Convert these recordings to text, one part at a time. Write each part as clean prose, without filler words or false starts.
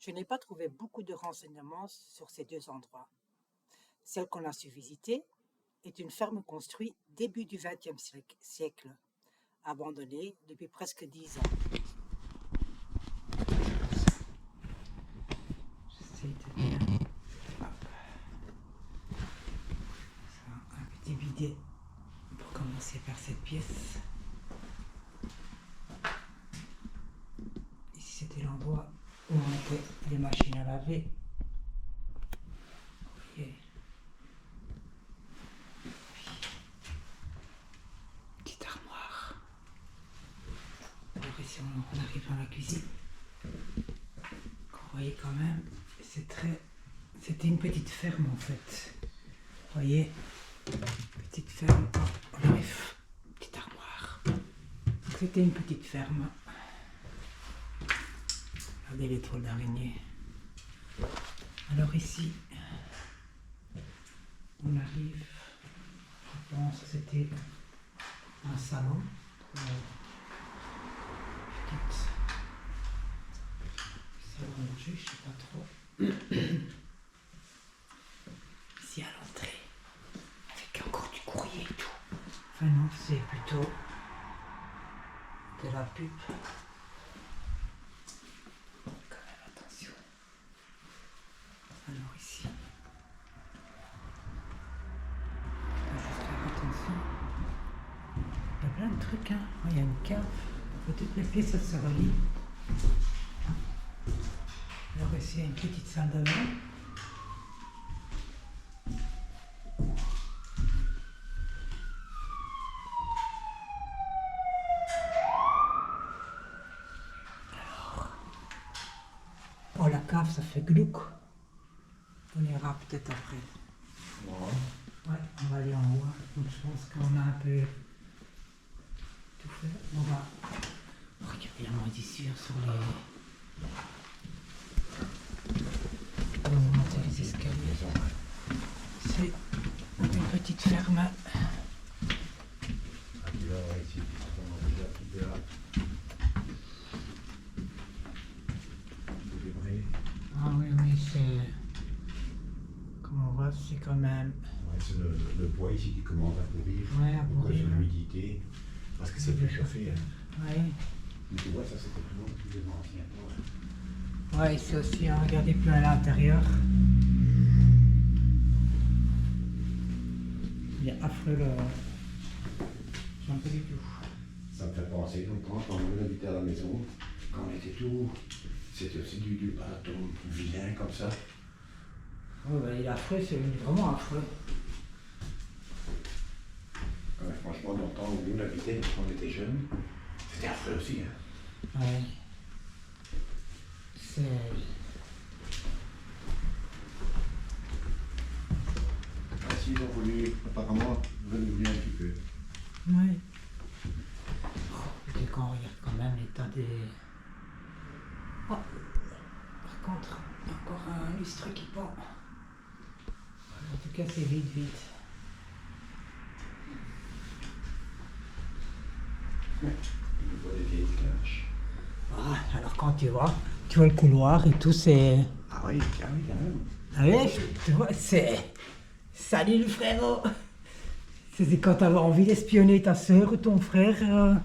Je n'ai pas trouvé beaucoup de renseignements sur ces deux endroits. Celle qu'on a su visiter est une ferme construite début du XXe siècle, abandonnée depuis presque 10 ans. J'essaie de bien. Un petit bidet pour commencer par cette pièce. Ici c'était l'endroit où on mettait les machines à laver. Et petite armoire. Alors ici on arrive dans la cuisine. Vous voyez quand même, c'était une petite ferme en fait. Vous voyez, petite ferme, on arrive, petite armoire. C'était une petite ferme. Regardez les toiles d'araignée. Alors ici, on arrive, je pense que c'était un salon. Petite salon à manger, je sais pas trop. Ici à l'entrée, avec encore du courrier et tout. Enfin non, c'est plutôt de la pub. Quand même attention. Alors ici, faut juste faire attention. Il y a plein de trucs, hein. Il y a une cave. Toutes les pièces se relient. Alors ici, il y a une petite salle de bain. Oh, la cave, ça fait glauque. On ira peut-être après. Ouais, on va aller en haut. Donc je pense qu'on a un peu tout fait. On va regarder la moisissure sur les... On va monter les escaliers. C'est une petite ferme. Ah oui, oui, c'est... Comme on voit, c'est quand même... Ouais, c'est le bois ici qui commence à pourrir. Ouais, à pourrir. Sur l'humidité. Parce que c'est plus chauffé. Hein. Ouais. Mais tu vois, ça c'était toujours plus ancien. Ouais, ici aussi, hein, regardez plus à l'intérieur. Il est affreux le... J'aime pas du tout. Ça me fait penser, donc quand on habitait à la maison, quand on était tout, c'était aussi du bâton vilain comme ça. Oh, bah, il est affreux, c'est vraiment affreux. Ouais, franchement, dans le temps où nous on habitait, quand on était jeunes, c'était affreux aussi. Hein. Ouais. C'est... Ah, si, ils ont voulu apparemment renouveler un petit peu. Ouais. Oh, et quand on regarde quand même l'état des... Oh. Par contre, encore un lustre qui pend. En tout cas, c'est vite, vite. Ouais. On voit des vieilles cloches. Ah, alors quand tu vois le couloir et tout, c'est... Ah oui, quand même. Ah oui, tu vois, c'est... Salut le frérot. C'est quand t'avais envie d'espionner ta soeur ou ton frère.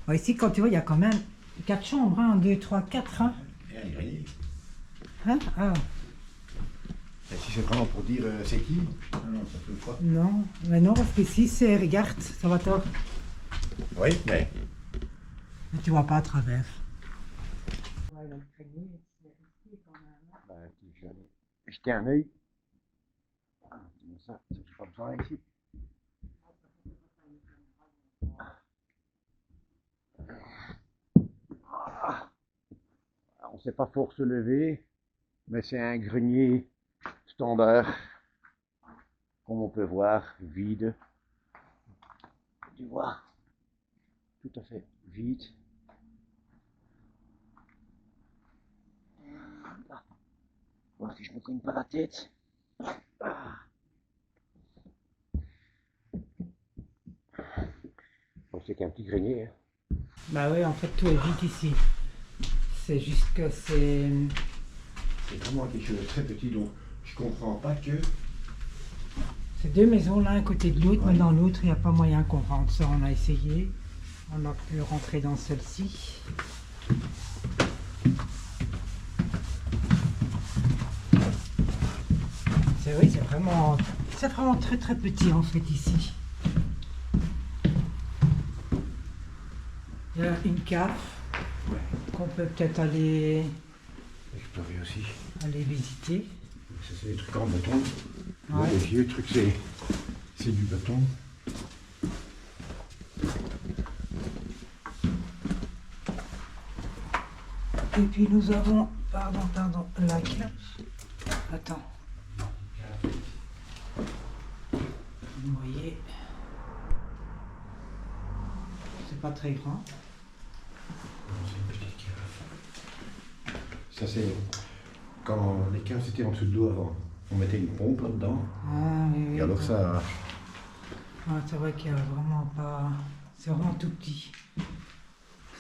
Ouais, ici, quand tu vois, il y a quand même 4 chambres, 1, 2, 3, 4. Hein. Et un grenier. Hein? Ah. Et si c'est vraiment pour dire c'est qui? Non, ça peut pas. Non, mais non, parce qu'ici, c'est... Regarde, ça va tort. Oui, mais... Mais tu vois pas à travers. Ouais, le grenier, c'est risqué quand même. Bah, je vais jeter un œil. Ah, ça, j'ai pas besoin ici. Ah. On ne sait pas fort se lever, mais c'est un grenier standard, comme on peut voir, vide. Tu vois, tout à fait vide. Voir si je me cogne pas la tête. Ah. Bon, c'est qu'un petit grenier. Hein. Bah oui, en fait, tout est vide ici. C'est juste que c'est... C'est vraiment quelque chose de très petit, donc je comprends pas que... C'est deux maisons l'un à côté de l'autre, mais Ouais. dans l'autre, il n'y a pas moyen qu'on rentre. Ça, on a essayé. On a pu rentrer dans celle-ci. C'est vrai, c'est vraiment très très petit en fait ici. Il y a une cave Ouais, qu'on peut peut-être aller explorer aussi. visiter. Ça, c'est des trucs en béton. Ouais. Les vieux trucs, c'est du béton. Et puis nous avons, pardon, la cave. Attends. Vous voyez, c'est pas très grand. C'est une petite cave. Ça, c'est quand les caves étaient en dessous de l'eau avant. On mettait une pompe là-dedans. Ah oui, oui. Et alors ça... Ah, c'est vrai qu'il y a vraiment pas. C'est vraiment tout petit.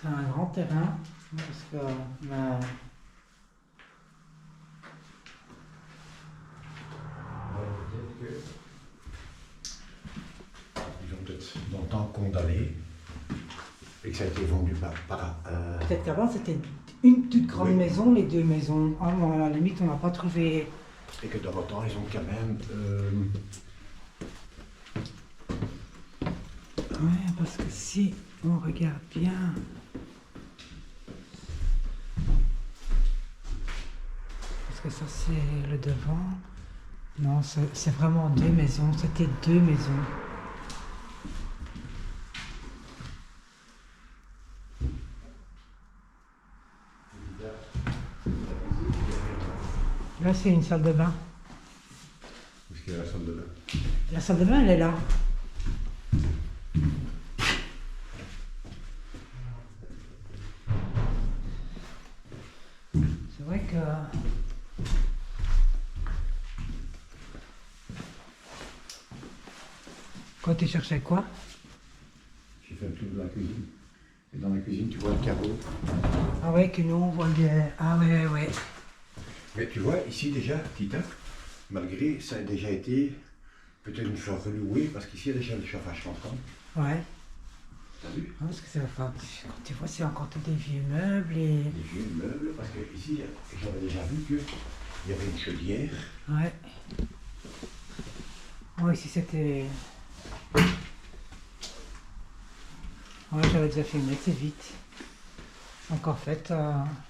C'est un grand terrain. Parce que. Ils ont peut-être longtemps condamné et que ça a été vendu par Peut-être qu'avant c'était une toute grande Oui. maison, les deux maisons. Ah, bon, à la limite, on n'a pas trouvé. et que dans le temps, ils ont quand même... Ouais, parce que si on regarde bien. Parce que ça, c'est le devant. Non, c'est vraiment deux maisons. C'était deux maisons. Là, c'est une salle de bain. Parce qu'il y a la salle de bain. La salle de bain, elle est là. C'est vrai que. Quand tu cherchais quoi? J'ai fait le tour de la cuisine. Et dans la cuisine, tu vois le carreau. Ah ouais, que nous on voit bien. Ah ouais, ouais. Mais tu vois, ici déjà, Tita, malgré ça a déjà été peut-être une fois reloué, parce qu'ici, il y a déjà le chauffage central. Ouais. T'as vu? Ah, parce que quand tu vois, c'est encore tous des vieux meubles et. Les vieux meubles, parce que ici, j'avais déjà vu qu'il y avait une chaudière. Ouais. Ouais, ici c'était. Ouais, j'avais déjà filmé, c'est vite. Encore fait,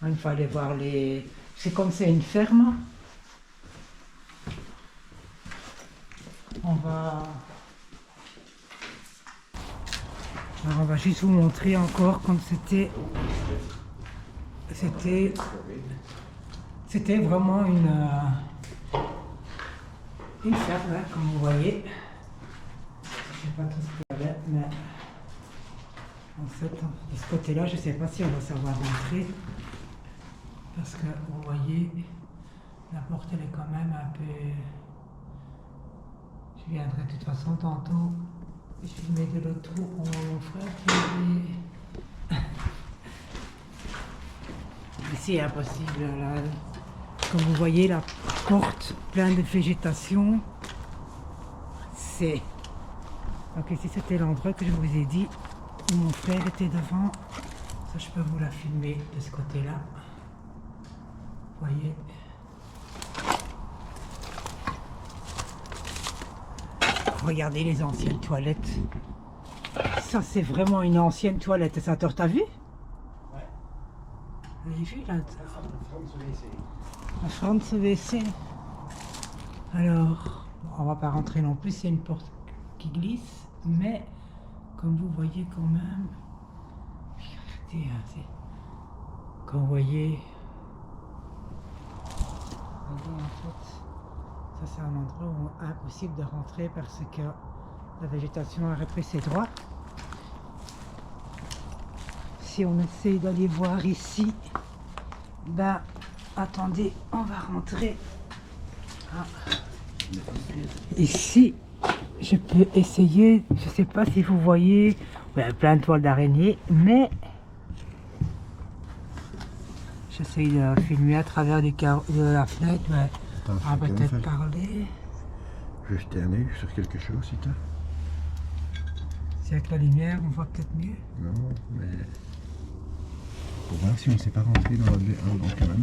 il faut aller voir les. C'est comme c'est une ferme. On va. Alors on va juste vous montrer encore comme c'était. C'était vraiment une ferme, hein, comme vous voyez. Je sais pas trop ce qu'il y avait, mais en fait, de ce côté-là, je sais pas si on va savoir rentrer. Parce que vous voyez, la porte elle est quand même un peu. Je viendrai de toute façon tantôt. Je filmais de l'autre trou pour mon frère qui avait. Ici, impossible. Là. Comme vous voyez, la porte pleine de végétation. C'est. Donc ici, c'était l'endroit que je vous ai dit où mon frère était devant. Ça, je peux vous la filmer de ce côté-là. Vous voyez. Regardez les anciennes toilettes. Ça, c'est vraiment une ancienne toilette. Ça, t'as vu? Ouais. Vous avez vu là? La France WC. Alors, on va pas rentrer non plus, c'est une porte qui glisse, mais comme vous voyez quand même, regardez, quand vous voyez, en fait, ça c'est un endroit où impossible de rentrer parce que la végétation a repris ses droits. Si on essaye d'aller voir ici, ben attendez, on va rentrer. Ah. Ici, je peux essayer, je sais pas si vous voyez, plein de toiles d'araignée, mais J'essaye de filmer à travers de la fenêtre, mais Attends, on va je vais peut-être faire- parler. Je vais jeter un œil sur quelque chose si t'as. Si avec la lumière, on voit peut-être mieux. Non, mais. Pour voir si on ne s'est pas rentré dans le canal.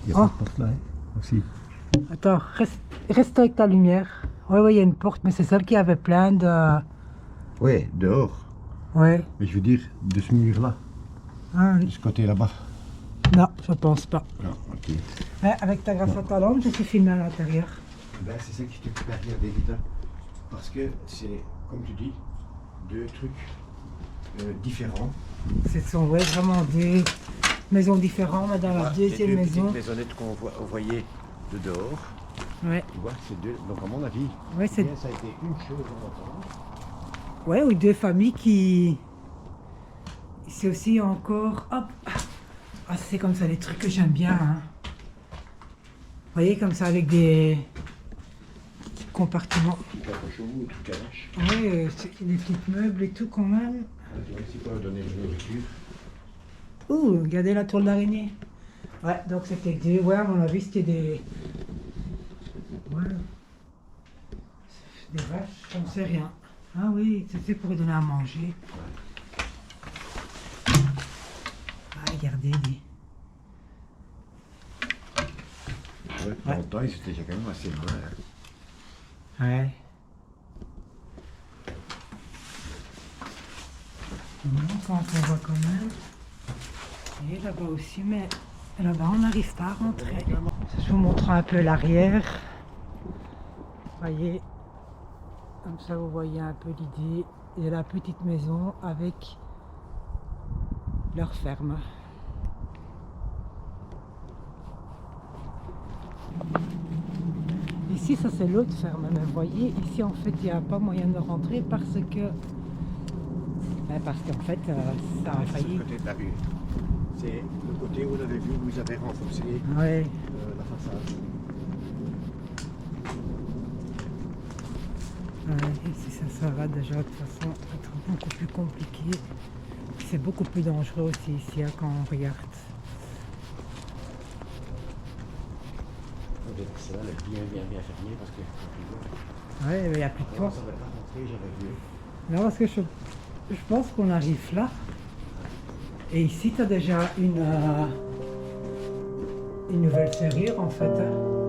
Il n'y a Oh. pas de porte là, hein, aussi. Attends, reste avec ta lumière. Ouais, il y a une porte, mais c'est celle qui avait plein de... Ouais, dehors. Ouais. Mais je veux dire, de ce mur-là, Ah, de ce côté là-bas. non, je pense pas. Non, ok. Mais avec ta grâce à ta lampe, je suis filmé à l'intérieur. Ben, c'est ça que je te fais regarder, Rita. Parce que c'est, comme tu dis, deux trucs différents. Ce sont vraiment deux maisons différentes, mais dans la deuxième deux maison. petites maisonnettes qu'on voyait de dehors. Ouais, Tu vois, c'est deux. Donc, à mon avis, ouais, c'est bien, ça a été une chose en attendant. ouais, ou deux familles qui. C'est aussi encore. Hop! Ah, c'est comme ça, les trucs que j'aime bien. Hein. Vous voyez, comme ça, avec des petits compartiments. Tout à chaud, tout à vache. Ouais, des petits meubles et tout quand même. Tu vois ici pour donner de nourriture. Ouh, regardez la toile d'araignée. Ouais, donc c'était deux. Ouais, à mon avis, c'était des. Ouais. Des vaches, j'en sais rien. Ah oui, c'était pour lui donner à manger. Ah, regardez, dis. Ouais, dans le temps, ils étaient déjà quand même assez loin. Hein. Ouais. Quand on voit quand même. Et là-bas aussi, mais là-bas on n'arrive pas à rentrer. Je vous montre un peu l'arrière. Voyez, comme ça vous voyez un peu l'idée de la petite maison avec leur ferme. Ici, ça c'est l'autre ferme, mais vous voyez, ici en fait il n'y a pas moyen de rentrer parce que parce qu'en fait ça a C'est failli. le côté de la rue. C'est le côté où on avait vu, où ils avaient renforcé Ouais. la façade. Ouais, ici ça va déjà de toute façon être beaucoup plus compliqué. C'est beaucoup plus dangereux aussi ici hein, quand on regarde. Celle-là, elle est bien fermée parce que. Ouais, mais il n'y a plus de Non, porte. ça va pas rentrer, j'avais vu. Non, parce que je pense qu'on arrive là. Et ici, tu as déjà une nouvelle serrure en fait. Hein.